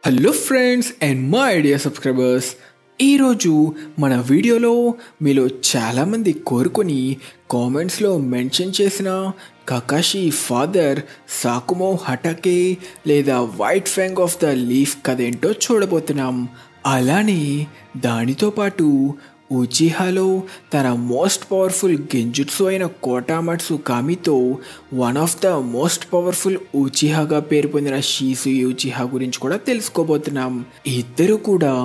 Hello friends and my dear subscribers, ఈరోజు మన వీడియోలో మీలో చాలామంది కోరుకొని కామెంట్స్లో మెన్షన్ చేసిన కకాషి ఫాదర్ సాకుమో హటాకే లేదా white fang of the leaf కథ ఏంటో చూడబోతున్నాం. అలానే దానితో పాటు ఉచిహాలో తన మోస్ట్ పవర్ఫుల్ గెంజుట్సు అయిన కోటామట్సు కామితో one of the most powerful ఉచిహాగా పేరు పొందిన షిసుయు ఉచిహా గురించి కూడా తెలుసుకోబోతున్నాం. ఇద్దరు కూడా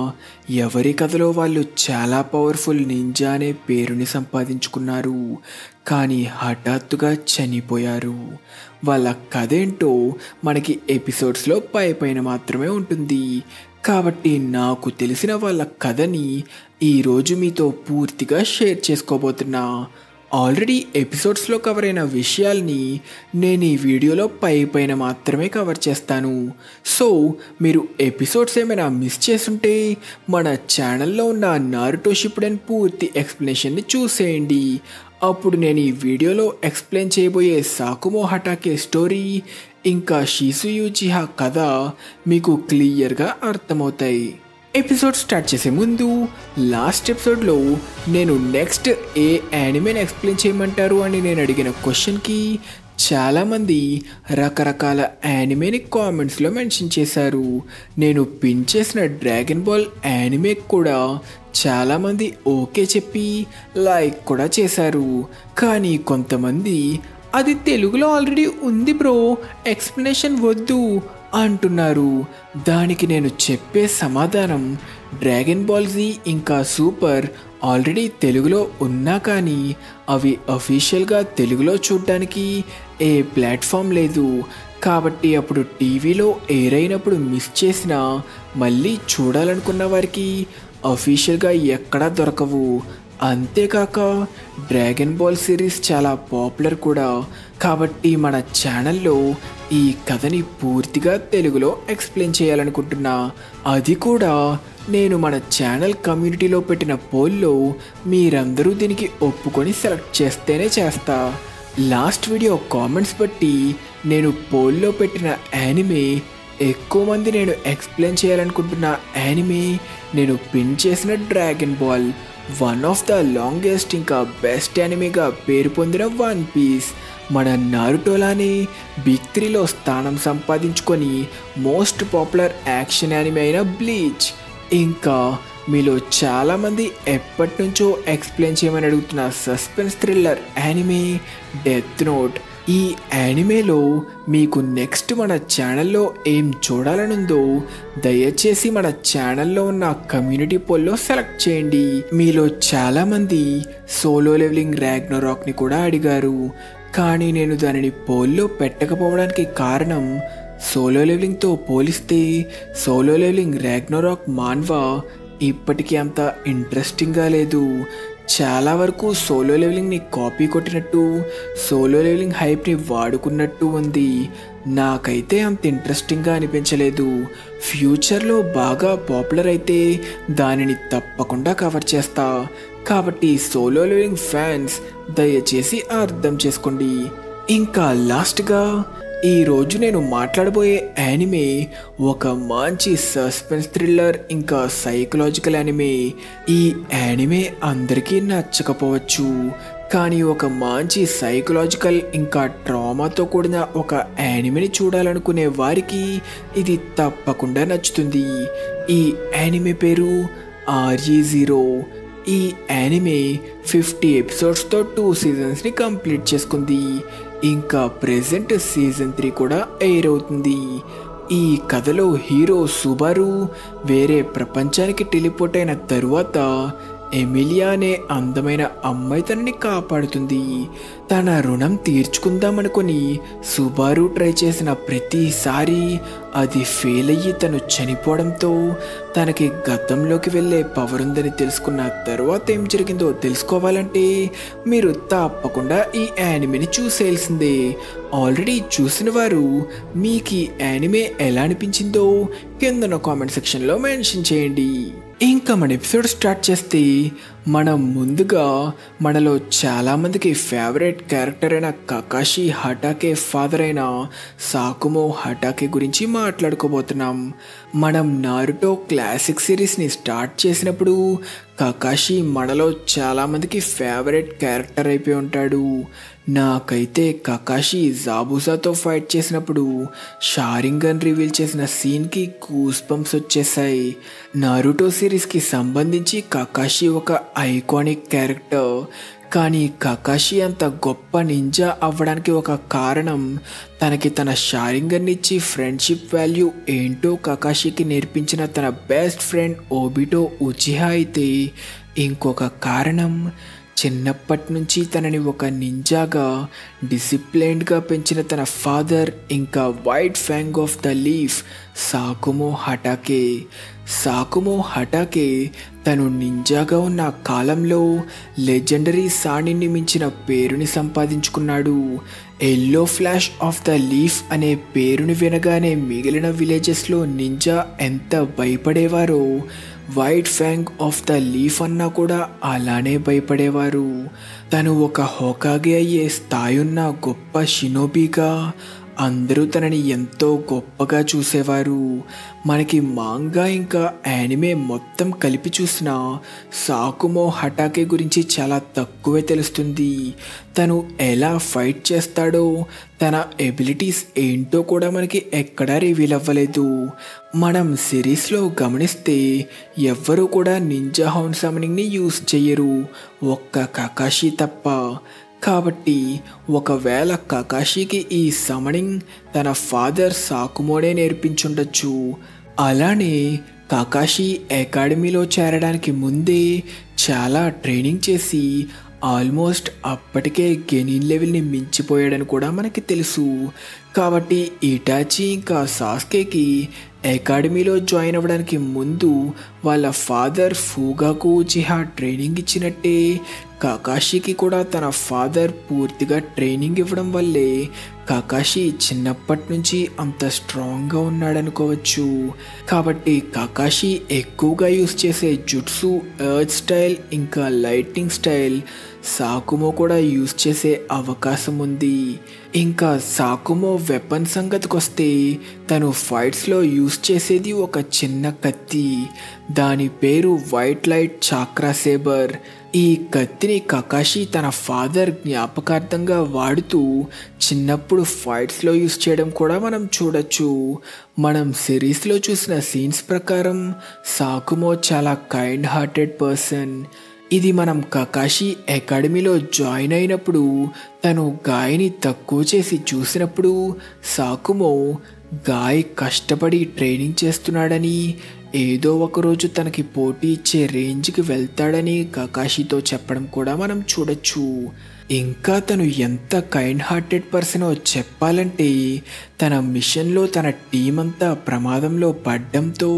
ఎవరి కథలో వాళ్ళు చాలా పవర్ఫుల్ నింజా అనే పేరుని సంపాదించుకున్నారు, కానీ హఠాత్తుగా చనిపోయారు. వాళ్ళ కథ ఏంటో మనకి ఎపిసోడ్స్లో పైన మాత్రమే ఉంటుంది. కాబట్టి నాకు తెలిసిన వాళ్ళ కథని ఈరోజు మీతో పూర్తిగా షేర్ చేసుకోబోతున్నా. ఆల్రెడీ ఎపిసోడ్స్లో కవర్ అయిన విషయాల్ని నేను ఈ వీడియోలో పైన మాత్రమే కవర్ చేస్తాను. సో మీరు ఎపిసోడ్స్ ఏమైనా మిస్ చేసుంటే మన ఛానల్లో ఉన్న నారుటో షిప్పుడెన్ పూర్తి ఎక్స్ప్లెనేషన్ని చూసేయండి. అప్పుడు నేను ఈ వీడియోలో ఎక్స్ప్లెయిన్ చేయబోయే సాకుమో హటాకే స్టోరీ ఇంకా షిసుయు ఉచిహా కథ మీకు క్లియర్గా అర్థమవుతాయి. ఎపిసోడ్ స్టార్ట్ చేసే ముందు లాస్ట్ ఎపిసోడ్లో నేను నెక్స్ట్ ఏ యానిమేని ఎక్స్ప్లెయిన్ చేయమంటారు అని నేను అడిగిన క్వశ్చన్కి చాలామంది రకరకాల యానిమేని కామెంట్స్లో మెన్షన్ చేశారు. నేను పిన్ చేసిన డ్రాగన్ బాల్ యానిమే కూడా చాలామంది ఓకే చెప్పి లైక్ కూడా చేశారు. కానీ కొంతమంది అది తెలుగులో ఆల్రెడీ ఉంది బ్రో, ఎక్స్ప్లెనేషన్ వద్దు అంటున్నారు. దానికి నేను చెప్పే సమాధానం, డ్రాగన్ బాల్ జీ ఇంకా సూపర్ ఆల్రెడీ తెలుగులో ఉన్నా కానీ అవి అఫీషియల్గా తెలుగులో చూడడానికి ఏ ప్లాట్ఫామ్ లేదు. కాబట్టి అప్పుడు టీవీలో ఎయిర్ అయినప్పుడు మిస్ చేసినా మళ్ళీ చూడాలనుకున్న వారికి అఫీషియల్గా ఎక్కడా దొరకవు. అంతేకాక డ్రాగన్ బాల్ సిరీస్ చాలా పాపులర్ కూడా. కాబట్టి మన ఛానల్లో ఈ కథని పూర్తిగా తెలుగులో ఎక్స్ప్లెయిన్ చేయాలనుకుంటున్నా. అది కూడా నేను మన ఛానల్ కమ్యూనిటీలో పెట్టిన పోల్లో మీరందరూ దీనికి ఒప్పుకొని సెలెక్ట్ చేస్తేనే చేస్తా. లాస్ట్ వీడియో కామెంట్స్ బట్టి నేను పోల్లో పెట్టిన యానిమే ఎక్కువ మంది నేను ఎక్స్ప్లెయిన్ చేయాలనుకుంటున్న యానిమే నేను పిన్ చేసిన dragon ball, one of the longest ఇంకా బెస్ట్ యానిమేగా పేరు పొందిన వన్ పీస్. మన నారుటోలానే బిగ్ 3లో స్థానం సంపాదించుకొని మోస్ట్ పాపులర్ యాక్షన్ యానిమే అయిన బ్లీచ్. ఇంకా మీలో చాలామంది ఎప్పటి నుంచో ఎక్స్ప్లెయిన్ చేయమని అడుగుతున్న suspense thriller anime death note. ఈ యానిమేలో మీకు నెక్స్ట్ మన ఛానల్లో ఏం చూడాలనుందో దయచేసి మన ఛానల్లో ఉన్న కమ్యూనిటీ పోల్లో సెలెక్ట్ చేయండి. మీలో చాలామంది సోలో లెవెలింగ్ రాగ్నరాక్ని కూడా అడిగారు, కానీ నేను దానిని పోల్లో పెట్టకపోవడానికి కారణం సోలో లెవెలింగ్తో పోలిస్తే సోలో లెవెలింగ్ రాగ్నరాక్ మాన్వా ఇప్పటికీ అంత ఇంట్రెస్టింగ్గా లేదు. చాలా వరకు సోలో లెవెలింగ్ని కాపీ కొట్టినట్టు, సోలో లెవెలింగ్ హైప్ని వాడుకున్నట్టు ఉంది. నాకైతే అంత ఇంట్రెస్టింగ్గా అనిపించలేదు. ఫ్యూచర్లో బాగా పాపులర్ అయితే దానిని తప్పకుండా కవర్ చేస్తా. కాబట్టి సోలో లెవెలింగ్ ఫ్యాన్స్ దయచేసి అర్థం చేసుకోండి. ఇంకా లాస్ట్గా ఈరోజు నేను మాట్లాడబోయే యానిమే ఒక మంచి సస్పెన్స్ థ్రిల్లర్ ఇంకా సైకలాజికల్ యానిమే. ఈ యానిమే అందరికీ నచ్చకపోవచ్చు, కానీ ఒక మంచి సైకలాజికల్ ఇంకా ట్రామాతో కూడిన ఒక యానిమేని చూడాలనుకునే వారికి ఇది తప్పకుండా నచ్చుతుంది. ఈ యానిమే పేరు RE0. ఈ యానిమే 50 ఎపిసోడ్స్తో 2 సీజన్స్ని కంప్లీట్ చేసుకుంది. ఇంకా ప్రెజెంట్ సీజన్ 3 కూడా ఎయిర్ అవుతుంది. ఈ కథలో హీరో సుబారు వేరే ప్రపంచానికి టెలిపోర్ట్ అయిన తరువాత ఎమిలియా అనే అందమైన అమ్మాయి తనని కాపాడుతుంది. తన రుణం తీర్చుకుందామనుకొని సుబారు ట్రై చేసిన ప్రతిసారి అది ఫెయిల్ అయ్యి తను చనిపోవడంతో తనకి గతంలోకి వెళ్ళే పవర్ ఉందని తెలుసుకున్న తర్వాత ఏం జరిగిందో తెలుసుకోవాలంటే మీరు తప్పకుండా ఈ యానిమేని చూసేయాల్సిందే. ఆల్రెడీ చూసిన వారు మీకు ఈ యానిమే ఎలా అనిపించిందో కింద కామెంట్ సెక్షన్లో మెన్షన్ చేయండి. ఇంకా మన ఎపిసోడ్ స్టార్ట్ చేస్తే మనం ముందుగా మనలో చాలామందికి ఫేవరెట్ క్యారెక్టర్ అయిన కకాషి హటాకే ఫాదర్ అయిన సాకుమో హటాకే గురించి మాట్లాడుకోబోతున్నాం. మనం నారుటో క్లాసిక్ సిరీస్ని స్టార్ట్ చేసినప్పుడు కకాషి మనలో చాలామందికి ఫేవరెట్ క్యారెక్టర్ అయిపోయి ఉంటాడు. నాకైతే కకాషి జాబుసాతో ఫైట్ చేసినప్పుడు షారింగన్ రివీల్ చేసిన సీన్కి గూస్ బంప్స్ వచ్చేసాయి. నారుటో సిరీస్కి సంబంధించి కకాషి ఒక ఐకానిక్ క్యారెక్టర్. కానీ కకాషి అంత గొప్ప నింజా అవ్వడానికి ఒక కారణం తనకి తన షారింగన్ ఇచ్చి ఫ్రెండ్షిప్ వాల్యూ ఏంటో కకాషికి నేర్పించిన తన బెస్ట్ ఫ్రెండ్ ఓబిటో ఉచిహా అయితే, ఇంకొక కారణం చిన్నప్పటి నుంచి తనని ఒక నింజాగా డిసిప్లైన్డ్గా పెంచిన తన ఫాదర్, ఇంకా white fang of the leaf Sakumo Hatake. Sakumo Hatake తను నింజాగా ఉన్న కాలంలో లెజెండరీ సాణిని మించిన పేరుని సంపాదించుకున్నాడు. Yellow flash of the leaf అనే పేరుని వినగానే మిగిలిన విలేజెస్లో నింజా ఎంత భయపడేవారో, white fang of the leaf అన్నా కూడా అలానే భయపడేవారు. తను ఒక హోకాగే అయ్యే స్థాయున్న గొప్ప షినోబీగా అందరూ తనని ఎంతో గొప్పగా చూసేవారు. మనకి మాంగా ఇంకా యానిమే మొత్తం కలిపి చూసిన సాకుమో హటాకే గురించి చాలా తక్కువే తెలుస్తుంది. తను ఎలా ఫైట్ చేస్తాడో, తన ఎబిలిటీస్ ఏంటో కూడా మనకి ఎక్కడా రివీల్ అవ్వలేదు. మనం సిరీస్లో గమనిస్తే ఎవ్వరూ కూడా నింజా హౌన్ సమ్మనింగ్ని యూజ్ చెయ్యరు, ఒక్క కకాషి తప్ప. కాబట్టి ఒకవేళ కకాషికి ఈ సమనింగ్ తన ఫాదర్ సాకుమోడే నేర్పించుండొచ్చు. అలానే కకాషి అకాడమీలో చేరడానికి ముందే చాలా ట్రైనింగ్ చేసి ఆల్మోస్ట్ అప్పటికే గెనిన్ లెవెల్ని మించిపోయాడని కూడా మనకి తెలుసు. కాబట్టి ఇటాచి ఇంకా సాస్కేకి అకాడమీలో జాయిన్ అవ్వడానికి ముందు వాళ్ళ ఫాదర్ ఫూగాకు ఉచిహా ట్రైనింగ్ ఇచ్చినట్టే కకాషికి కూడా తన ఫాదర్ పూర్తిగా ట్రైనింగ్ ఇవ్వడం వల్లే కకాషి చిన్నప్పటి నుంచి అంత స్ట్రాంగ్గా ఉన్నాడనుకోవచ్చు. కాబట్టి కకాషి ఎక్కువగా యూస్ చేసే జుట్సు, ఎర్త్ స్టైల్ ఇంకా లైటింగ్ స్టైల్ సాకుమో కూడా యూస్ చేసే అవకాశం ఉంది. ఇంకా సాకుమో వెపన్ సంగతికి వస్తే తను ఫైట్స్లో యూస్ చేసేది ఒక చిన్న కత్తి. దాని పేరు వైట్ లైట్ చాక్రా సేబర్. ఈ కత్తిని కకాషి తన ఫాదర్ జ్ఞాపకార్థంగా వాడుతూ చిన్నప్పుడు ఫైట్స్లో యూస్ చేయడం కూడా మనం చూడొచ్చు. మనం సిరీస్లో చూసిన సీన్స్ ప్రకారం సాకుమో చాలా కైండ్ హార్టెడ్ పర్సన్. ఇది మనం కకాషి అకాడమీలో జాయిన్ అయినప్పుడు తను గాయని తక్కువ చేసి చూసినప్పుడు సాకుమో గాయ్ కష్టపడి ట్రైనింగ్ చేస్తున్నాడని, ఏదో ఒకరోజు తనకి పోటీ ఇచ్చే రేంజ్కి వెళ్తాడని కకాషితో చెప్పడం కూడా మనం చూడొచ్చు. ఇంకా తను ఎంత కైండ్ హార్టెడ్ పర్సనో చెప్పాలంటే తన మిషన్లో తన టీం అంతా ప్రమాదంలో పడ్డంతో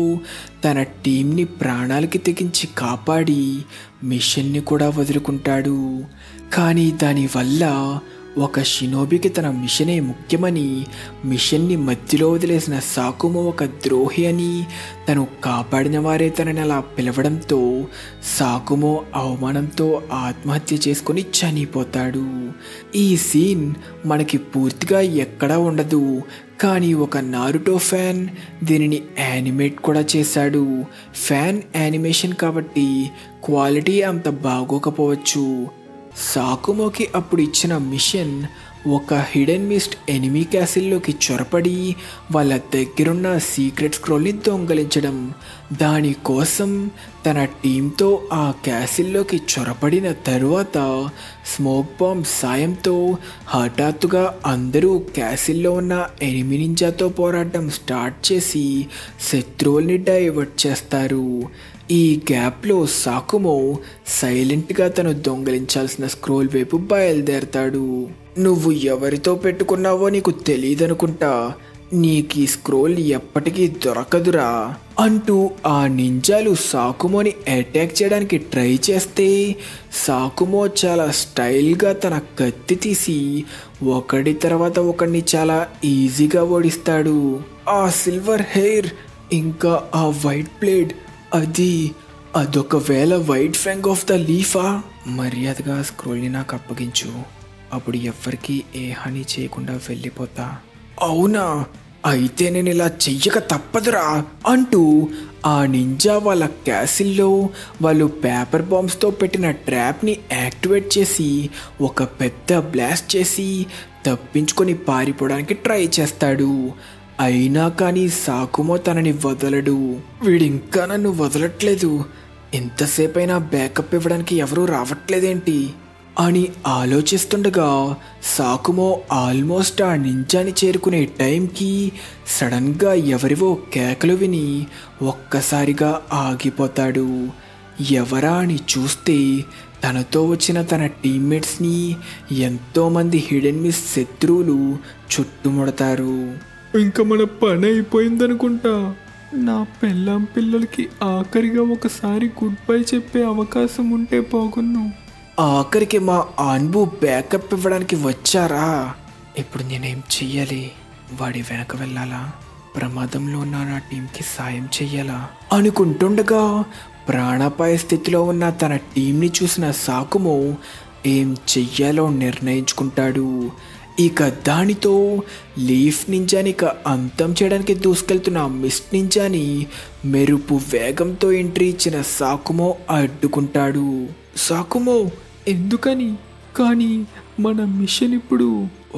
తన టీంని ప్రాణాలకి తెగించి కాపాడి మిషన్ని కూడా వదులుకుంటాడు. కానీ దానివల్ల ఒక షినోబికి తన మిషనే ముఖ్యమని, మిషన్ని మధ్యలో వదిలేసిన సాకుమో ఒక ద్రోహి అని, తను కాపాడిన వారే తనని అలా పిలవడంతో సాకుమో అవమానంతో ఆత్మహత్య చేసుకొని చనిపోతాడు. ఈ సీన్ మనకి పూర్తిగా ఎక్కడా ఉండదు, కానీ ఒక నారుటో ఫ్యాన్ దీనిని యానిమేట్ కూడా చేశాడు. ఫ్యాన్ యానిమేషన్ కాబట్టి క్వాలిటీ అంత బాగోకపోవచ్చు. సాకుమోకి అప్పుడు ఇచ్చిన మిషన్ ఒక హిడెన్ మిస్ట్ ఎనిమీ క్యాసిల్లోకి చొరపడి వాళ్ళ దగ్గరున్న సీక్రెట్ స్క్రోల్ని దొంగలించడం. దానికోసం తన టీంతో ఆ క్యాసిల్లోకి చొరపడిన తరువాత స్మోక్ బాంబ్ సాయంతో హఠాత్తుగా అందరూ క్యాసిల్లో ఉన్న ఎనిమీ నింజాతో పోరాటం స్టార్ట్ చేసి శత్రువుల్ని డైవర్ట్ చేస్తారు. ఈ గ్యాప్లో సాకుమో సైలెంట్గా తను దొంగలించాల్సిన స్క్రోల్ వైపు బయలుదేరతాడు. నువ్వు ఎవరితో పెట్టుకున్నావో నీకు తెలియదనుకుంటా, నీకు ఈ స్క్రోల్ ఎప్పటికీ దొరకదురా అంటూ ఆ నింజాలు సాకుమోని అటాక్ చేయడానికి ట్రై చేస్తే సాకుమో చాలా స్టైల్గా తన కత్తి తీసి ఒకడి తర్వాత ఒకడిని చాలా ఈజీగా ఓడిస్తాడు. ఆ సిల్వర్ హెయిర్ ఇంకా ఆ వైట్ బ్లేడ్ అది అదొకవేళ వైట్ ఫ్యాంగ్ ఆఫ్ ద లీఫా? మర్యాదగా స్క్రోల్ని నాకు అప్పగించు, అప్పుడు ఎవ్వరికీ ఏ హాని చేయకుండా వెళ్ళిపోతా. అవునా, అయితే నేను ఇలా చెయ్యక తప్పదురా అంటూ ఆ నింజా వాళ్ళ క్యాసిల్లో వాళ్ళు పేపర్ బాంబ్స్తో పెట్టిన ట్రాప్ని యాక్టివేట్ చేసి ఒక పెద్ద బ్లాస్ట్ చేసి తప్పించుకొని పారిపోవడానికి ట్రై చేస్తాడు. అయినా కానీ సాకుమో తనని వదలడు. వీడింకా నన్ను వదలట్లేదు, ఎంతసేపైనా బ్యాకప్ ఇవ్వడానికి ఎవరూ రావట్లేదేంటి అని ఆలోచిస్తుండగా సాకుమో ఆల్మోస్ట్ ఆ నింజాని చేరుకునే టైంకి సడన్గా ఎవరివో కేకలు విని ఒక్కసారిగా ఆగిపోతాడు. ఎవరా అని చూస్తే తనతో వచ్చిన తన టీమ్మేట్స్ని ఎంతోమంది హిడెన్ మిస్ శత్రువులు చుట్టుముడతారు. ఇంకా మన పని అయిపోయిందనుకుంటా. నా పెళ్ళాం పిల్లలకి ఆఖరిగా ఒకసారి గుడ్ బై చెప్పే అవకాశం ఉంటే బాగున్ను. ఆఖరికి మా ఆన్బు బ్యాకప్ ఇవ్వడానికి వచ్చారా? ఇప్పుడు నేనేం చెయ్యాలి? వాడి వెనక వెళ్ళాలా? ప్రమాదంలో ఉన్న నా టీంకి సాయం చెయ్యాలా అనుకుంటుండగా ప్రాణాపాయ స్థితిలో ఉన్న తన టీంని చూసిన సాకుమో ఏం చెయ్యాలో నిర్ణయించుకుంటాడు. ఇక దానితో లీఫ్ నింజాని ఇక అంతం చేయడానికి దూసుకెళ్తున్న మిస్ట్ నింజాని మెరుపు వేగంతో ఎంట్రీ ఇచ్చిన సాకుమో అడ్డుకుంటాడు. సాకుమో, ఎందుకని? కానీ మన మిషన్ ఇప్పుడు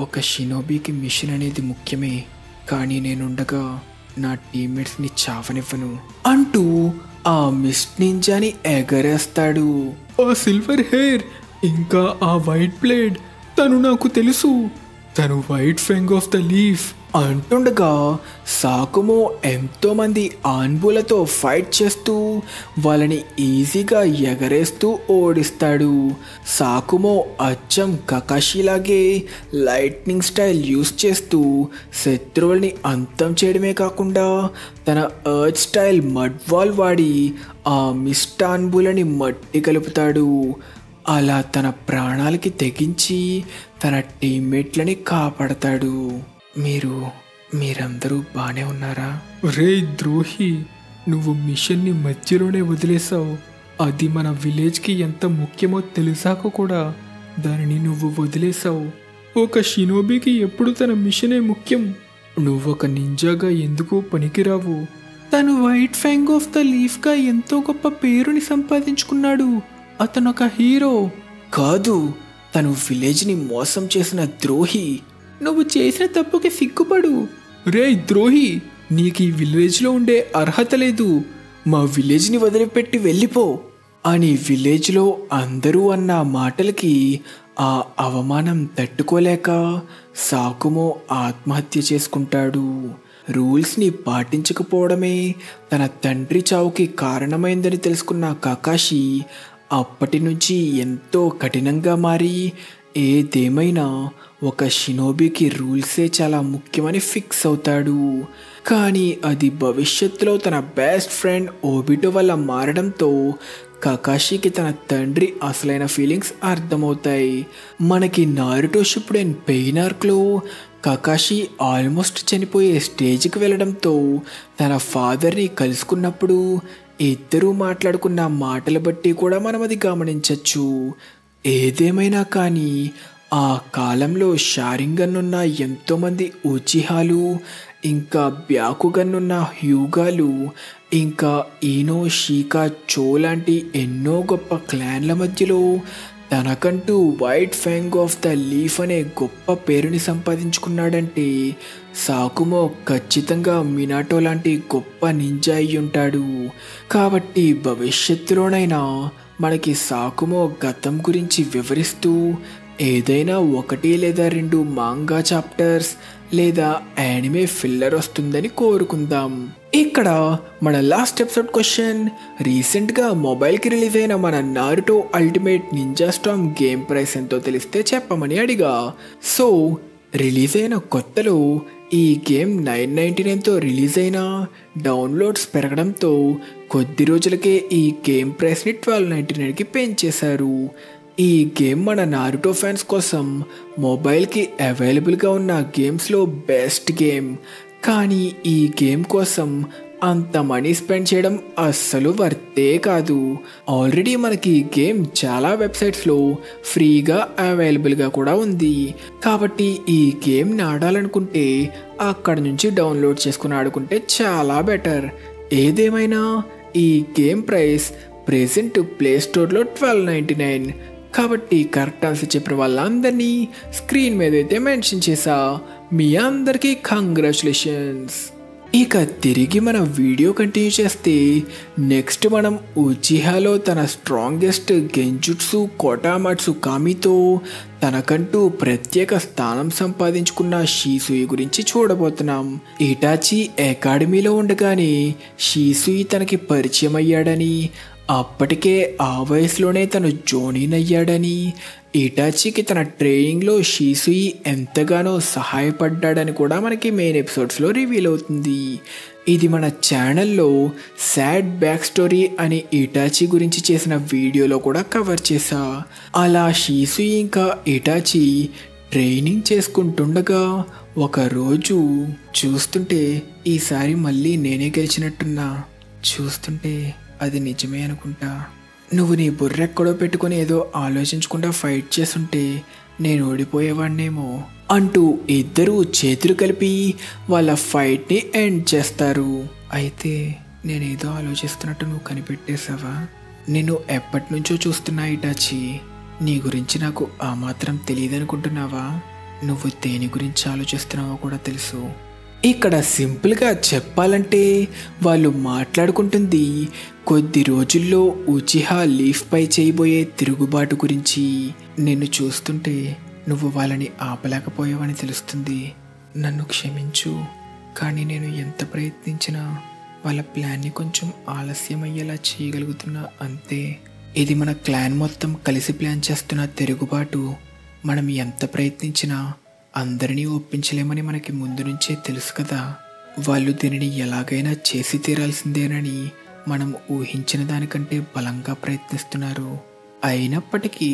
ఒక షినోబీకి మిషన్ అనేది ముఖ్యమే, కానీ నేనుండగా నా టీమ్మేట్స్ని చావనివ్వను అంటూ ఆ మిస్ట్ నింజాని ఎగరేస్తాడు. ఆ సిల్వర్ హెయిర్ ఇంకా ఆ వైట్ బ్లేడ్, తను నాకు తెలుసు, తను white fang of the leaf అంటుండగా సాకుమో ఎంతోమంది ఆన్బులతో ఫైట్ చేస్తూ వాళ్ళని ఈజీగా ఎగరేస్తూ ఓడిస్తాడు. సాకుమో అచ్చం కకాషిలాగే లైట్నింగ్ స్టైల్ యూస్ చేస్తూ శత్రువుల్ని అంతం చేయడమే కాకుండా తన ఎర్త్ స్టైల్ మడ్ వాల్ వాడి ఆ మిస్ట్ ఆన్బులని మట్టి కలుపుతాడు. అలా తన ప్రాణాలకి తెగించి తన టీమ్మేట్లని కాపాడతాడు. మీరందరూ బానే ఉన్నారా? రే ద్రోహి, నువ్వు మిషన్ని మధ్యలోనే వదిలేసావు. అది మన విలేజ్కి ఎంత ముఖ్యమో తెలిసాక కూడా దానిని నువ్వు వదిలేసావు. ఒక షినోబీకి ఎప్పుడు తన మిషనే ముఖ్యం. నువ్వొక నింజాగా ఎందుకు పనికిరావు. తను వైట్ ఫ్యాంగ్ ఆఫ్ ద లీఫ్గా ఎంతో గొప్ప పేరుని సంపాదించుకున్నాడు. అతనొక హీరో కాదు, తను విలేజ్ని మోసం చేసిన ద్రోహి. నువ్వు చేసిన తప్పుకి సిగ్గుపడు. రే ద్రోహి, నీకు ఈ విలేజ్లో ఉండే అర్హత లేదు. మా విలేజ్ని వదిలిపెట్టి వెళ్ళిపో అని విలేజ్లో అందరూ అన్న మాటలకి ఆ అవమానం తట్టుకోలేక సాకుమో ఆత్మహత్య చేసుకుంటాడు. రూల్స్ని పాటించకపోవడమే తన తండ్రి చావుకి కారణమైందని తెలుసుకున్న కకాషి అప్పటి నుంచి ఎంతో కఠినంగా మారి ఏదేమైనా ఒక షినోబీకి రూల్సే చాలా ముఖ్యమని ఫిక్స్ అవుతాడు. కానీ అది భవిష్యత్తులో తన బెస్ట్ ఫ్రెండ్ ఓబిటో వల్ల మారడంతో కకాషికి తన తండ్రి అసలైన ఫీలింగ్స్ అర్థమవుతాయి. మనకి నారుటో షిప్పుడెన్ పెయిన్ ఆర్క్లో కకాషి ఆల్మోస్ట్ చనిపోయే స్టేజ్కి వెళ్ళడంతో తన ఫాదర్ని కలుసుకున్నప్పుడు ఇద్దరూ మాట్లాడుకున్న మాటలు బట్టి కూడా మనం అది గమనించవచ్చు. ఏదేమైనా కానీ ఆ కాలంలో షారింగన్ ఉన్న ఎంతోమంది ఉచిహాలు, ఇంకా బ్యాకుగన్ ఉన్న హ్యూగాలు, ఇంకా ఈనో, షీకా, చో లాంటి ఎన్నో గొప్ప క్లాన్ల మధ్యలో తనకంటూ white fang of the leaf అనే గొప్ప పేరుని సంపాదించుకున్నాడంటే సాకుమో ఖచ్చితంగా మినాటో లాంటి గొప్ప నింజా అయి ఉంటాడు. కాబట్టి భవిష్యత్తులోనైనా మనకి సాకుమో గతం గురించి వివరిస్తూ ఏదైనా 1 లేదా 2 మాంగా చాప్టర్స్ లేదా యానిమే ఫిల్లర్ వస్తుందని కోరుకుందాం. ఇక్కడ మన లాస్ట్ ఎపిసోడ్ క్వశ్చన్, రీసెంట్గా మొబైల్కి రిలీజ్ అయిన మన Naruto ultimate ninja Storm game price ఎంతో తెలిస్తే చెప్పమని అడిగా. సో రిలీజ్ అయిన కొత్తలో ఈ గేమ్ 999తో రిలీజ్ అయిన డౌన్లోడ్స్ పెరగడంతో కొద్ది రోజులకే ఈ గేమ్ ప్రైస్ని 1299కి పెంచేశారు. ఈ గేమ్ మన నారుటో ఫ్యాన్స్ కోసం మొబైల్కి అవైలబుల్గా ఉన్న గేమ్స్లో బెస్ట్ గేమ్. కానీ ఈ గేమ్ కోసం అంత మనీ స్పెండ్ చేయడం అస్సలు వర్తే కాదు. ఆల్రెడీ మనకి ఈ గేమ్ చాలా వెబ్సైట్స్లో ఫ్రీగా అవైలబుల్గా కూడా ఉంది. కాబట్టి ఈ గేమ్ని ఆడాలనుకుంటే అక్కడ నుంచి డౌన్లోడ్ చేసుకుని ఆడుకుంటే చాలా బెటర్. ఏదేమైనా ఈ గేమ్ ప్రైస్ ప్రెజెంట్ ప్లే స్టోర్లో $12.99. కాబట్టి కరెక్ట్ ఆన్సర్ చెప్పిన వాళ్ళందరినీ స్క్రీన్ మీద అయితే మెన్షన్ చేసా. మీ అందరికీ కంగ్రాచులేషన్స్. ఇక తిరిగి మన వీడియో కంటిన్యూ చేస్తే నెక్స్ట్ మనం ఉచిహాలో తన స్ట్రాంగెస్ట్ గెంజుట్సు కోటామాట్సు కామితో తనకంటూ ప్రత్యేక స్థానం సంపాదించుకున్న షీసుయి గురించి చూడబోతున్నాం. ఇటాచి అకాడమీలో ఉండగానే షీసుయి తనకి పరిచయం అయ్యాడని, అప్పటికే ఆ వయసులోనే తను జోనిన్ అయ్యాడని, ఇటాచికి తన ట్రైనింగ్లో షీసుయి ఎంతగానో సహాయపడ్డాడని కూడా మనకి మెయిన్ ఎపిసోడ్స్లో రివీల్ అవుతుంది. ఇది మన ఛానల్లో సాడ్ బ్యాక్ స్టోరీ అని ఇటాచి గురించి చేసిన వీడియోలో కూడా కవర్ చేశా. అలా షీసుయి ఇంకా ఇటాచి ట్రైనింగ్ చేసుకుంటుండగా ఒకరోజు చూస్తుంటే ఈసారి మళ్ళీ నేనే గెలిచినట్టున్నా, చూస్తుంటే అది నిజమే అనుకుంటా. నువ్వు నీ బుర్రెక్కడో పెట్టుకుని ఏదో ఆలోచించకుండా ఫైట్ చేస్తుంటే నేను ఓడిపోయేవాడినేమో అంటూ ఇద్దరూ చేతులు కలిపి వాళ్ళ ఫైట్ని ఎండ్ చేస్తారు. అయితే నేనేదో ఆలోచిస్తున్నట్టు నువ్వు కనిపెట్టేశావా? నేను ఎప్పటి నుంచో చూస్తున్నా ఇటాచి, నీ గురించి నాకు ఆ మాత్రం తెలియదనుకుంటున్నావా? నువ్వు దేని గురించి ఆలోచిస్తున్నావో కూడా తెలుసు. ఇక్కడ సింపుల్గా చెప్పాలంటే వాళ్ళు మాట్లాడుకుంటుంది కొద్ది రోజుల్లో ఉచిహా లీఫ్పై చేయబోయే తిరుగుబాటు గురించి. నిన్ను చూస్తుంటే నువ్వు వాళ్ళని ఆపలేకపోయావని తెలుస్తుంది. నన్ను క్షమించు, కానీ నేను ఎంత ప్రయత్నించినా వాళ్ళ ప్లాన్ని కొంచెం ఆలస్యం అయ్యేలా చేయగలుగుతున్నా అంతే. ఇది మన క్లాన్ మొత్తం కలిసి ప్లాన్ చేస్తున్న తిరుగుబాటు. మనం ఎంత ప్రయత్నించినా అందరినీ ఒప్పించలేమని మనకి ముందు నుంచే తెలుసు కదా. వాళ్ళు దీనిని ఎలాగైనా చేసి తీరాల్సిందేనని మనం ఊహించిన దానికంటే బలంగా ప్రయత్నిస్తున్నారు. అయినప్పటికీ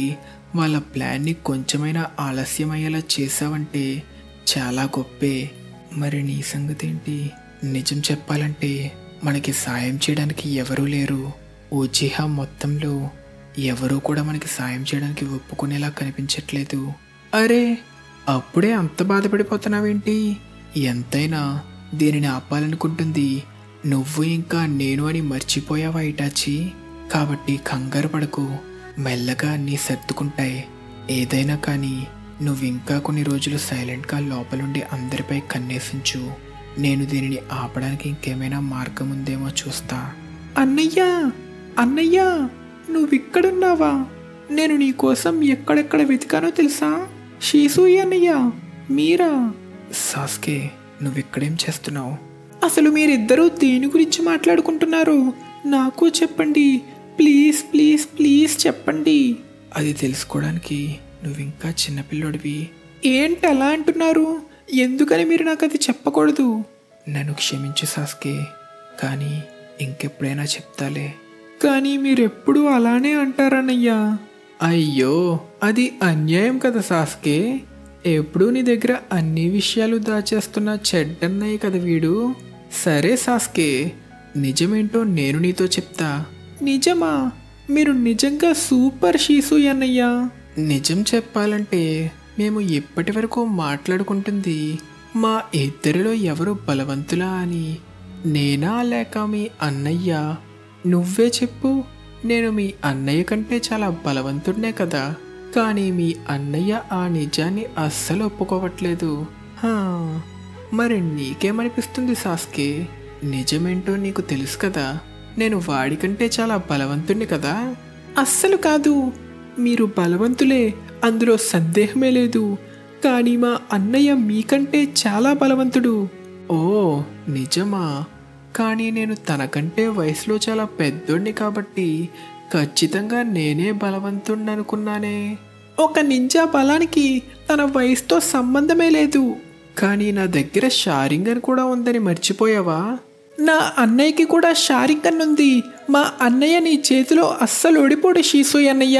వాళ్ళ ప్లాన్ని కొంచెమైనా ఆలస్యం అయ్యేలా చేసావంటే చాలా గొప్పే. మరి నీ సంగతి ఏంటి? నిజం చెప్పాలంటే మనకి సాయం చేయడానికి ఎవరూ లేరు. ఉచిహా మొత్తంలో ఎవరూ కూడా మనకి సాయం చేయడానికి ఒప్పుకునేలా కనిపించట్లేదు. అరే, అప్పుడే అంత బాధపడిపోతున్నావేంటి? ఎంతైనా దీనిని ఆపాలనుకుంటుంది నువ్వు ఇంకా నేను అని మర్చిపోయావా ఇటాచి? కాబట్టి కంగారు పడకు, మెల్లగా అన్నీ సర్దుకుంటాయి. ఏదైనా కానీ నువ్వు ఇంకా కొన్ని రోజులు సైలెంట్గా లోపలుండి అందరిపై కన్నేసించు. నేను దీనిని ఆపడానికి ఇంకేమైనా మార్గం ఉందేమో చూస్తా. అన్నయ్యా, అన్నయ్యా, నువ్విక్కడున్నావా? నేను నీ కోసం ఎక్కడెక్కడ వెతికానో తెలుసా? షీసుయి అన్నయ్య, మీరా? సాస్కే, నువ్విక్కడేం చేస్తున్నావు? అసలు మీరిద్దరూ దేని గురించి మాట్లాడుకుంటున్నారు? నాకు చెప్పండి, ప్లీజ్ ప్లీజ్ ప్లీజ్ చెప్పండి. అది తెలుసుకోవడానికి నువ్వింకా చిన్నపిల్లోడివి. ఏంటి అలా అంటున్నారు? ఎందుకని మీరు నాకు అది చెప్పకూడదు? నన్ను క్షమించు సాస్కే, కానీ ఇంకెప్పుడైనా చెప్తాలే. కానీ మీరెప్పుడు అలానే అంటారన్నయ్యా. అయ్యో, అది అన్యాయం కదా సాస్కే. ఎప్పుడూ నీ దగ్గర అన్ని విషయాలు దాచేస్తున్న చెడ్డన్నయ్య కదా వీడు. సరే సాస్కే, నిజమేంటో నేను నీతో చెప్తా. నిజమా? మీరు నిజంగా సూపర్ షీసుయి అన్నయ్యా. నిజం చెప్పాలంటే మేము ఇప్పటి వరకు మాట్లాడుకుంటుంది మా ఇద్దరిలో ఎవరు బలవంతులా అని. నేనా లేక మీ అన్నయ్య? నువ్వే చెప్పు. నేను మీ అన్నయ్య కంటే చాలా బలవంతుడినే కదా. కానీ మీ అన్నయ్య ఆ నిజాన్ని అస్సలు ఒప్పుకోవట్లేదు. మరి నీకేమనిపిస్తుంది సాస్కే? నిజమేంటో నీకు తెలుసు కదా. నేను వాడికంటే చాలా బలవంతుడిని కదా. అస్సలు కాదు, మీరు బలవంతులే, అందులో సందేహమే లేదు. కానీ మా అన్నయ్య మీకంటే చాలా బలవంతుడు. ఓ నిజమా? కానీ నేను తనకంటే వయసులో చాలా పెద్దోడిని కాబట్టి ఖచ్చితంగా నేనే బలవంతుడిని అనుకున్నానే. ఒక నింజా బలానికి తన వయసుతో సంబంధమే లేదు. కానీ నా దగ్గర షారింగన్ కూడా ఉందని మర్చిపోయావా? నా అన్నయ్యకి కూడా షారింగన్ ఉంది. మా అన్నయ్య నీ చేతిలో అస్సలు ఓడిపోడు షీసుయి అన్నయ్య.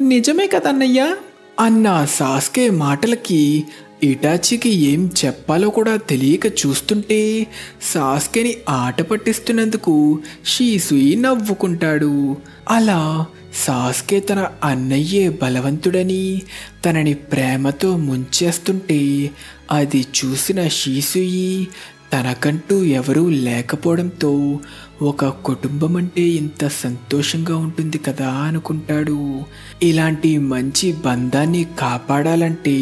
నిజమే కదన్నయ్య? అన్న సాస్కే మాటలకి ఇటాచికి ఏం చెప్పాలో కూడా తెలియక చూస్తుంటే సాస్కెని ఆట పట్టిస్తున్నందుకు షీసుయి నవ్వుకుంటాడు. అలా సాస్కే తన అన్నయ్యే బలవంతుడని తనని ప్రేమతో ముంచేస్తుంటే అది చూసిన షీసుయి తనకంటూ ఎవరూ లేకపోవడంతో ఒక కుటుంబం అంటే ఇంత సంతోషంగా ఉంటుంది కదా అనుకుంటాడు. ఇలాంటి మంచి బంధాన్ని కాపాడాలంటే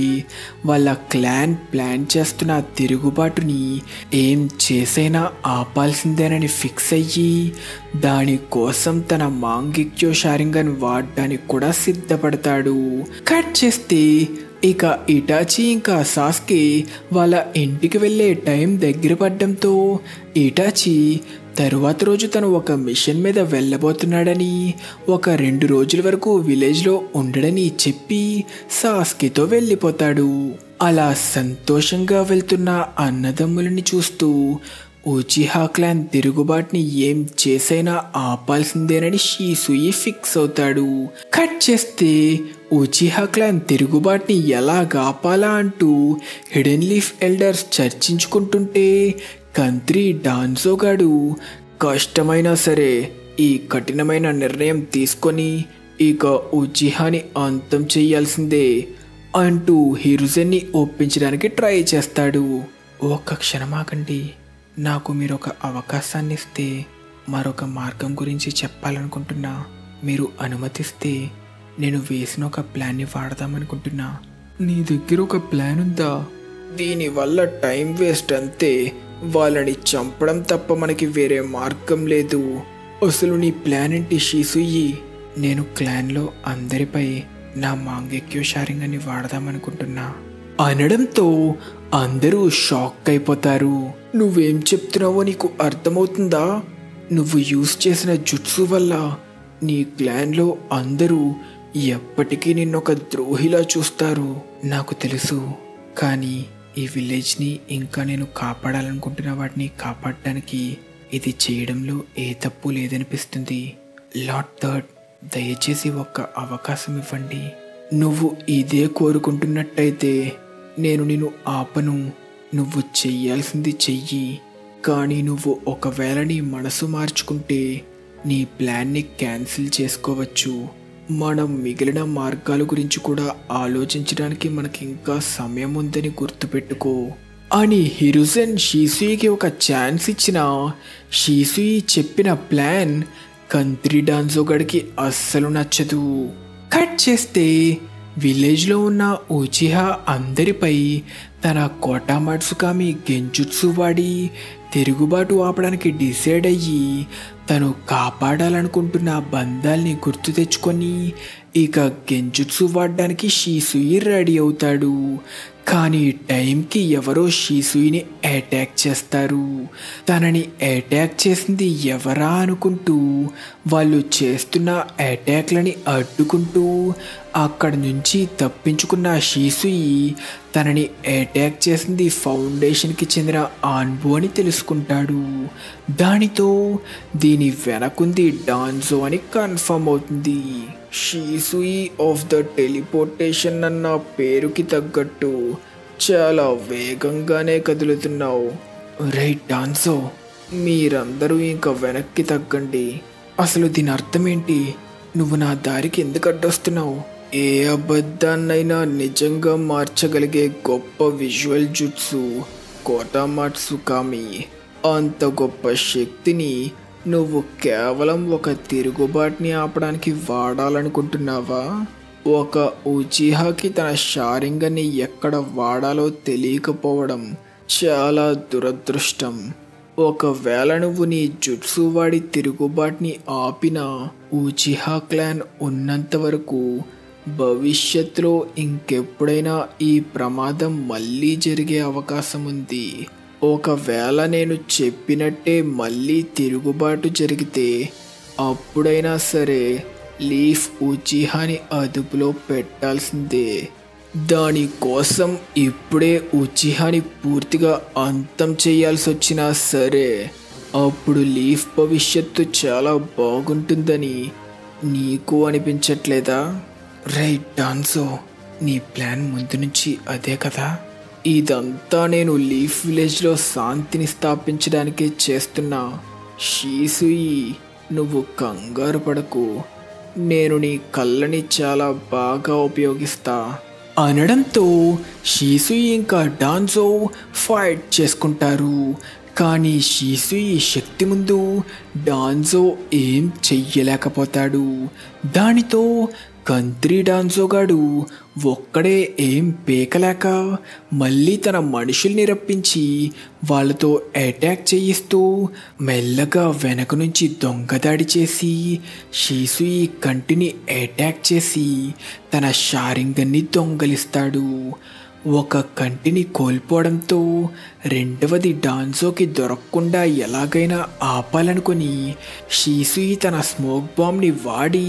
వాళ్ళ క్లాన్ ప్లాన్ చేస్తున్న తిరుగుబాటుని ఏం చేసైనా ఆపాల్సిందేనని ఫిక్స్ అయ్యి దానికోసం తన మాంగిక్యో షారింగన్ వాడడానికి కూడా సిద్ధపడతాడు. కట్ చేస్తే ఇక ఇటాచి ఇంకా సాస్కే వాళ్ళ ఇంటికి వెళ్ళే టైం దగ్గర పడ్డంతో ఇటాచి తరువాత రోజు తను ఒక మిషన్ మీద వెళ్ళబోతున్నాడని 2 రోజుల వరకు విలేజ్లో ఉండడని చెప్పి సాస్కేతో వెళ్ళిపోతాడు. అలా సంతోషంగా వెళ్తున్న అన్నదమ్ములని చూస్తూ ఉచిహా క్లాన్ తిరుగుబాటుని ఏం చేసైనా ఆపాల్సిందేనని షీసుయి ఫిక్స్ అవుతాడు. కట్ చేస్తే ఉచిహా క్లాన్ తిరుగుబాటుని ఎలా ఆపాలా అంటూ హిడెన్ లీఫ్ ఎల్డర్స్ చర్చించుకుంటుంటే కంత్రి డాన్సోగాడు కష్టమైనా సరే ఈ కఠినమైన నిర్ణయం తీసుకొని ఇక ఉచిహాని అంతం చేయాల్సిందే అంటూ హిరుజెన్ని ఒప్పించడానికి ట్రై చేస్తాడు. ఒక్క క్షణమాకండి, నాకు మీరు ఒక అవకాశాన్ని ఇస్తే మరొక మార్గం గురించి చెప్పాలనుకుంటున్నా. మీరు అనుమతిస్తే నేను వేసిన ఒక ప్లాన్ని వాడదామనుకుంటున్నా. నీ దగ్గర ఒక ప్లాన్ ఉందా? దీనివల్ల టైం వేస్ట్ అంతే. వాళ్ళని చంపడం తప్ప మనకి వేరే మార్గం లేదు. అసలు నీ ప్లాన్ ఏంటి షీసుయి? నేను క్లాన్లో అందరిపై నా మాంగెక్యో షారింగని వాడదామనుకుంటున్నా అనడంతో అందరూ షాక్ అయిపోతారు. నువ్వేం చెప్తున్నావో నీకు అర్థమవుతుందా? నువ్వు యూజ్ చేసిన జుట్సు వల్ల నీ క్లాన్లో అందరూ ఎప్పటికీ నిన్నొక ద్రోహిలా చూస్తారు. నాకు తెలుసు, కానీ ఈ విలేజ్ని ఇంకా నేను కాపాడాలనుకుంటున్న వాటిని కాపాడడానికి ఇది చేయడంలో ఏ తప్పు లేదనిపిస్తుంది. లార్డ్ థర్డ్, దయచేసి ఒక్క అవకాశం ఇవ్వండి. నువ్వు ఇదే కోరుకుంటున్నట్టయితే నేను నిన్ను ఆపను. నువ్వు చెయ్యాల్సింది చెయ్యి. కానీ నువ్వు ఒకవేళ నీ మనసు మార్చుకుంటే నీ ప్లాన్ని క్యాన్సిల్ చేసుకోవచ్చు. మనం మిగిలిన మార్గాల గురించి కూడా ఆలోచించడానికి మనకి ఇంకా సమయం ఉందని గుర్తుపెట్టుకో అని హిరుజెన్ షీసుయికి ఒక ఛాన్స్ ఇచ్చిన షీసుయి చెప్పిన ప్లాన్ కంత్రి డాన్సోగడికి అస్సలు నచ్చదు. కట్ చేస్తే విలేజ్లో ఉన్న ఉచిహా అందరిపై తన కోటామాట్సుకామి గెంజుట్సు వాడి తిరుగుబాటు ఆపడానికి డిసైడ్ అయ్యి తను కాపాడాలనుకుంటున్న బంధాల్ని గుర్తు తెచ్చుకొని ఇక గెంజుట్సు వాడడానికి షీసుయి రెడీ అవుతాడు. కానీ టైంకి ఎవరో షీసుయిని అటాక్ చేస్తారు. తనని అటాక్ చేసింది ఎవరా అనుకుంటూ వాళ్ళు చేస్తున్న అటాక్లని అడ్డుకుంటూ అక్కడి నుంచి తప్పించుకున్న షీసుయి తనని అటాక్ చేసింది ఫౌండేషన్కి చెందిన ఆన్బో అని తెలుసుకుంటాడు. దానితో దీని వెనకుంది డాన్జో అని కన్ఫర్మ్ అవుతుంది. షీసుయి ఆఫ్ ద టెలిపోర్టేషన్ అన్న పేరుకి తగ్గట్టు చాలా వేగంగానే కదులుతున్నావు. రైట్ డాన్సో, మీరందరూ ఇంకా వెనక్కి తగ్గండి. అసలు దీని అర్థం ఏంటి? నువ్వు నా దారికి ఎందుకు అడ్డొస్తున్నావు? ఏ అబద్ధాన్నైనా నిజంగా మార్చగలిగే గొప్ప విజువల్ జుట్సు కోటామాట్సుకామి. అంత గొప్ప శక్తిని నువ్వు కేవలం ఒక తిరుగుబాటుని ఆపడానికి వాడాలనుకుంటున్నావా? ఒక ఉచిహాకి తన షారింగన్ని ఎక్కడ వాడాలో తెలియకపోవడం చాలా దురదృష్టం. ఒకవేళ నువ్వు నీ జుట్సు వాడి తిరుగుబాటుని ఆపినా ఉచిహా క్లాన్ ఉన్నంత వరకు భవిష్యత్తులో ఇంకెప్పుడైనా ఈ ప్రమాదం మళ్ళీ జరిగే అవకాశం ఉంది. ఒకవేళ నేను చెప్పినట్టే మళ్ళీ తిరుగుబాటు జరిగితే అప్పుడైనా సరే లీఫ్ ఉచిహాని అదుపులో పెట్టాల్సిందే. దానికోసం ఇప్పుడే ఉచిహాని పూర్తిగా అంతం చేయాల్సి వచ్చినా సరే అప్పుడు లీఫ్ భవిష్యత్తు చాలా బాగుంటుందని నీకు అనిపించట్లేదా? రైట్ డాన్సో, నీ ప్లాన్ ముందు నుంచి అదే కదా? ఇదంతా నేను లీఫ్ విలేజ్లో శాంతిని స్థాపించడానికే చేస్తున్నా. షీసుయి, నువ్వు కంగారు పడకు, నేను నీ కళ్ళని చాలా బాగా ఉపయోగిస్తా అనడంతో షీసుయి ఇంకా డాన్జో ఫైట్ చేసుకుంటారు. కానీ షీసుయి శక్తి ముందు డాన్జో ఏం చెయ్యలేకపోతాడు. దానితో కంత్రి డాన్జోగాడు ఒక్కడే ఏం పీకలేక మళ్ళీ తన మనుషుల్ని రప్పించి వాళ్ళతో అటాక్ చేయిస్తూ మెల్లగా వెనక నుంచి దొంగదాడి చేసి షీసుయి కంటిని అటాక్ చేసి తన షారింగన్ని దొంగలిస్తాడు. ఒక కంటిని కోల్పోవడంతో రెండవది డాన్జోకి దొరకకుండా ఎలాగైనా ఆపాలనుకొని షీసుయి తన స్మోక్ బాంబ్ని వాడి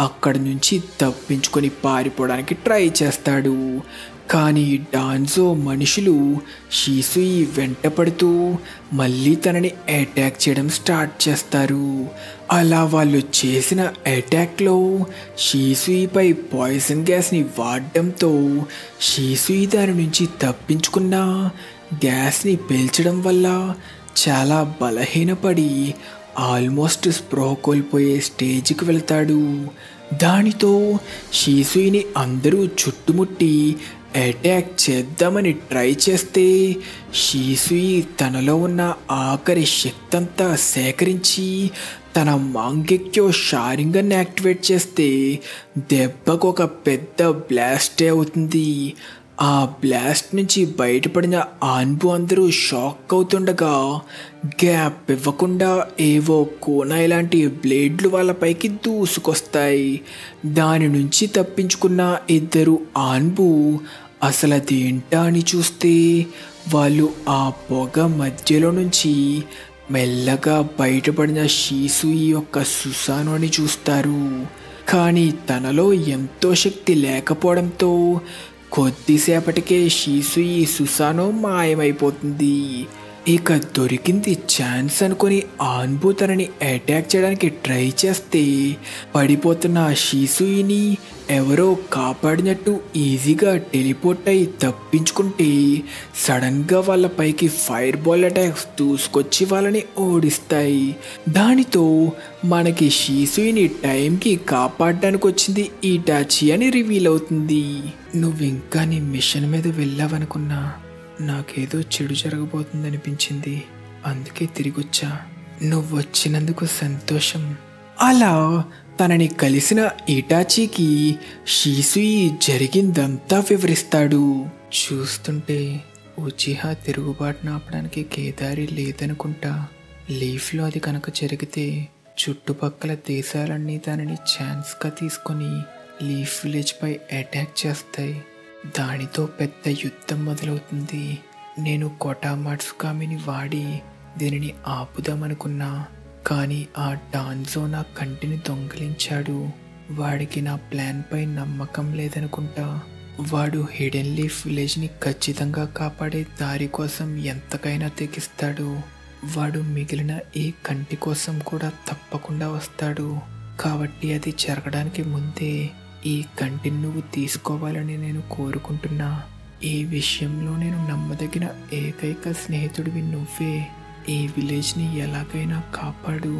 అక్కడి నుంచి తప్పించుకొని పారిపోవడానికి ట్రై చేస్తాడు. కానీ డాన్జో మనుషులు షీసుయి వెంటపడుతూ మళ్ళీ తనని అటాక్ చేయడం స్టార్ట్ చేస్తారు. అలా వాళ్ళు చేసిన అటాక్లో షీసుయిపై పాయిజన్ గ్యాస్ని వాడడంతో షీసుయి దాని నుంచి తప్పించుకున్న గ్యాస్ని పీల్చడం వల్ల చాలా బలహీనపడి ఆల్మోస్ట్ స్పృహ కోల్పోయే స్టేజ్కి వెళ్తాడు. దానితో షీసుయిని అందరూ చుట్టుముట్టి అటాక్ చేద్దామని ట్రై చేస్తే షీసుయి తనలో ఉన్న ఆఖరి శక్తంతా సేకరించి తన మాంగెక్యో షారింగన్ యాక్టివేట్ చేస్తే దెబ్బకు ఒక పెద్ద బ్లాస్టే అవుతుంది. ఆ బ్లాస్ట్ నుంచి బయటపడిన ఆన్బు అందరూ షాక్ అవుతుండగా గ్యాప్ ఇవ్వకుండా ఏవో కోనాయి లాంటి బ్లేడ్లు వాళ్ళపైకి దూసుకొస్తాయి. దాని నుంచి తప్పించుకున్న ఇద్దరు ఆన్బు అసలు అదేంటా అని చూస్తే వాళ్ళు ఆ పొగ మధ్యలో నుంచి మెల్లగా బయటపడిన షీసుయి యొక్క సుసాను అని చూస్తారు. కానీ తనలో ఎంతో శక్తి లేకపోవడంతో కొద్దిసేపటికే షీసుయి సుసానో మాయమైపోతుంది. ఇక దొరికింది ఛాన్స్ అనుకుని ఆన్బు తనని అటాక్ చేయడానికి ట్రై చేస్తే పడిపోతున్న షీసుయిని ఎవరో కాపాడినట్టు ఈజీగా టెలిపోర్ట్ అయి తప్పించుకుంటే సడన్గా వాళ్ళపైకి ఫైర్ బాల్ అటాక్స్ దూసుకొచ్చి వాళ్ళని ఓడిస్తాయి. దానితో మనకి షీసుయిని టైంకి కాపాడడానికి వచ్చింది ఇటాచి అని రివీల్ అవుతుంది. నువ్వు ఇంకా నీ మిషన్ మీద వెళ్ళావనుకున్నా నాకేదో చెడు జరగబోతుందనిపించింది, అందుకే తిరిగొచ్చా. నువ్వు వచ్చినందుకు సంతోషం. అలా తనని కలిసిన ఇటాచీకి షీసుయి జరిగిందంతా వివరిస్తాడు. చూస్తుంటే ఉచిహా తిరుగుబాటును ఆపడానికి కేదారి లేదనుకుంటా. లీఫ్లో అది కనుక జరిగితే చుట్టుపక్కల దేశాలన్నీ దానిని ఛాన్స్గా తీసుకొని లీఫ్ విలేజ్పై అటాక్ చేస్తాయి. దానితో పెద్ద యుద్ధం మొదలవుతుంది. నేను కోటామాట్సుకామిని వాడి దీనిని ఆపుదామనుకున్నా, కానీ ఆ డాన్జో నా కంటిని దొంగిలించాడు. వాడికి నా ప్లాన్పై నమ్మకం లేదనుకుంటా. వాడు హిడెన్ లీఫ్ విలేజ్ని ఖచ్చితంగా కాపాడే దారి కోసం ఎంతకైనా తెగిస్తాడు. వాడు మిగిలిన ఈ కంటి కోసం కూడా తప్పకుండా వస్తాడు. కాబట్టి అది జరగడానికి ముందే ఈ కంటిని నువ్వు తీసుకోవాలని నేను కోరుకుంటున్నా. ఈ విషయంలో నేను నమ్మదగిన ఏకైక స్నేహితుడివి నువ్వే. ఈ విలేజ్ని ఎలాగైనా కాపాడు,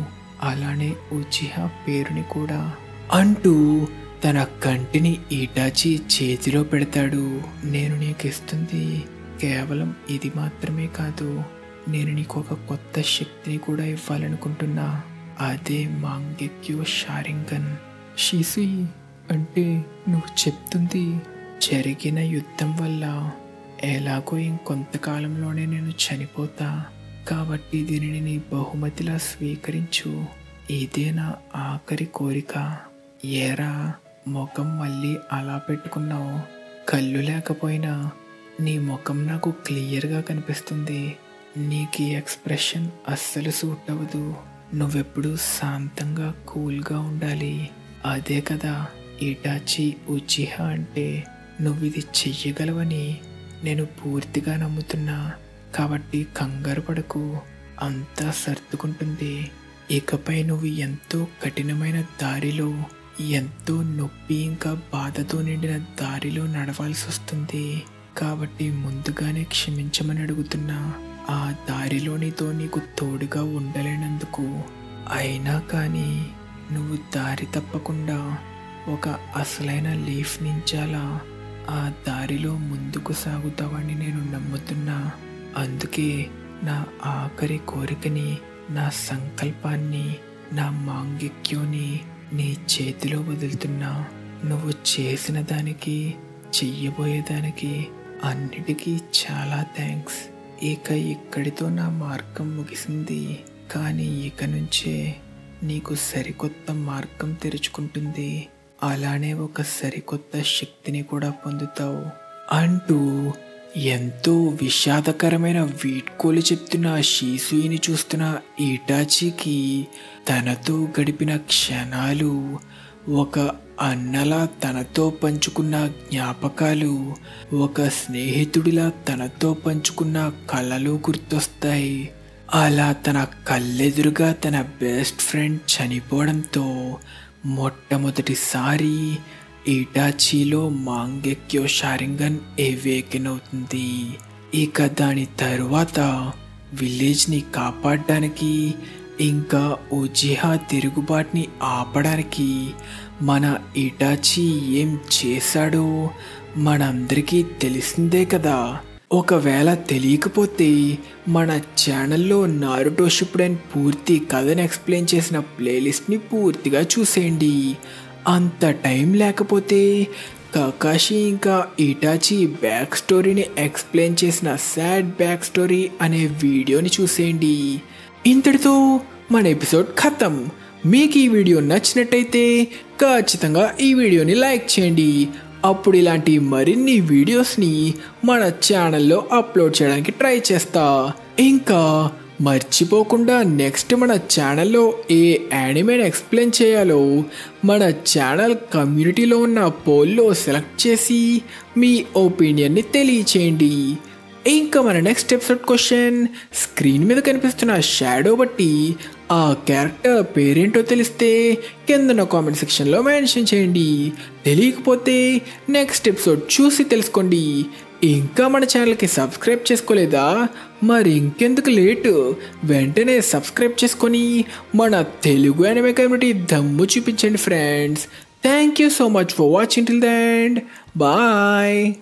అలానే ఉచిహా పేరుని కూడా అంటూ తన కంటిని ఇటాచి చేతిలో పెడతాడు. నేను నీకు ఇస్తుంది కేవలం ఇది మాత్రమే కాదు, నేను నీకు ఒక కొత్త శక్తిని కూడా ఇవ్వాలనుకుంటున్నా. అదే మాంగెక్యో షారింగన్. షీసుయి, అంటే నువ్వు చెప్తుంది జరిగిన యుద్ధం వల్ల ఎలాగో ఇంకొంతకాలంలోనే నేను చనిపోతా. కాబట్టి దీనిని నీ బహుమతిలా స్వీకరించు. ఇదే నా ఆఖరి కోరిక. ఏరా ముఖం మళ్ళీ అలా పెట్టుకున్నావు? కళ్ళు లేకపోయినా నీ ముఖం నాకు క్లియర్గా కనిపిస్తుంది. నీకు ఈ ఎక్స్ప్రెషన్ అస్సలు సూట్ అవ్వదు. నువ్వెప్పుడు శాంతంగా కూల్గా ఉండాలి. అదే కదా ఇటాచి ఉచిహా అంటే. నువ్వు ఇది చెయ్యగలవని నేను పూర్తిగా నమ్ముతున్నా. కాబట్టి కంగారు పడకు, అంతా సర్దుకుంటుంది. ఇకపై నువ్వు ఎంతో కఠినమైన దారిలో, ఎంతో నొప్పి ఇంకా బాధతో నిండిన దారిలో నడవాల్సి వస్తుంది. కాబట్టి ముందుగానే క్షమించమని అడుగుతున్నా. ఆ దారిలో నీకు తోడుగా ఉండలేనందుకు. అయినా కానీ నువ్వు దారి తప్పకుండా ఒక అసలైన లీఫ్ నించాలా ఆ దారిలో ముందుకు సాగుతావని నేను నమ్ముతున్నా. అందుకే నా ఆఖరి కోరికని, నా సంకల్పాన్ని, నా మాంగిక్యోని నీ చేతిలో వదులుతున్నా. నువ్వు చేసిన దానికి, చెయ్యబోయేదానికి అన్నిటికీ చాలా థ్యాంక్స్. ఇక ఇక్కడితో నా మార్గం ముగిసింది. కానీ ఇక నుంచే నీకు సరికొత్త మార్గం తెరుచుకుంటుంది. అలానే ఒక సరికొత్త శక్తిని కూడా పొందుతావు అంటూ ఎంతో విషాదకరమైన వీడ్కోలు చెప్తున్న షీసుయిని చూస్తున్న ఇటాచీకి తనతో గడిపిన క్షణాలు, ఒక అన్నలా తనతో పంచుకున్న జ్ఞాపకాలు, ఒక స్నేహితుడిలా తనతో పంచుకున్న కళలు గుర్తొస్తాయి. అలా తన కళ్ళెదురుగా తన బెస్ట్ ఫ్రెండ్ చనిపోవడంతో మొట్టమొదటిసారి ఇటాచీలో మాంగెక్యో షారింగన్ అవేకెన్ అవుతుంది. ఇక దాని తరువాత విలేజ్ని కాపాడడానికి, ఇంకా ఉజిహా తిరుగుబాటుని ఆపడానికి మన ఇటాచీ ఏం చేశాడో మనందరికీ తెలిసిందే కదా. ఒకవేళ తెలియకపోతే మన ఛానల్లో నారుటో షిప్పుడెన్ పూర్తి కథను ఎక్స్ప్లెయిన్ చేసిన ప్లేలిస్ట్ని పూర్తిగా చూసేయండి. అంత టైం లేకపోతే కకాషి ఇంకా ఇటాచీ బ్యాక్ స్టోరీని ఎక్స్ప్లెయిన్ చేసిన సాడ్ బ్యాక్ స్టోరీ అనే వీడియోని చూసేయండి. ఇంతటితో మన ఎపిసోడ్ ఖతం. మీకు ఈ వీడియో నచ్చినట్టయితే ఖచ్చితంగా ఈ వీడియోని లైక్ చేయండి. అప్పుడు ఇలాంటి మరిన్ని వీడియోస్ని మన ఛానల్లో అప్లోడ్ చేయడానికి ట్రై చేస్తా. ఇంకా మర్చిపోకుండా నెక్స్ట్ మన ఛానల్లో ఏ యానిమేని ఎక్స్ప్లెయిన్ చేయాలో మన ఛానల్ కమ్యూనిటీలో ఉన్న పోల్లో సెలెక్ట్ చేసి మీ ఒపీనియన్ని తెలియచేయండి. ఇంకా మన నెక్స్ట్ ఎపిసోడ్ క్వశ్చన్ స్క్రీన్ మీద కనిపిస్తున్న షాడో బట్టి ఆ క్యారెక్టర్ పేరేంటో తెలిస్తే కింద కామెంట్ సెక్షన్లో మెన్షన్ చేయండి. తెలియకపోతే నెక్స్ట్ ఎపిసోడ్ చూసి తెలుసుకోండి. ఇంకా మన ఛానల్కి సబ్స్క్రైబ్ చేసుకోలేదా? మరి ఇంకెందుకు లేటు, వెంటనే సబ్స్క్రైబ్ చేసుకొని మన తెలుగు యానిమే కమ్యూనిటీ దమ్ము చూపించండి friends. Thank you so much for watching till the end. Bye.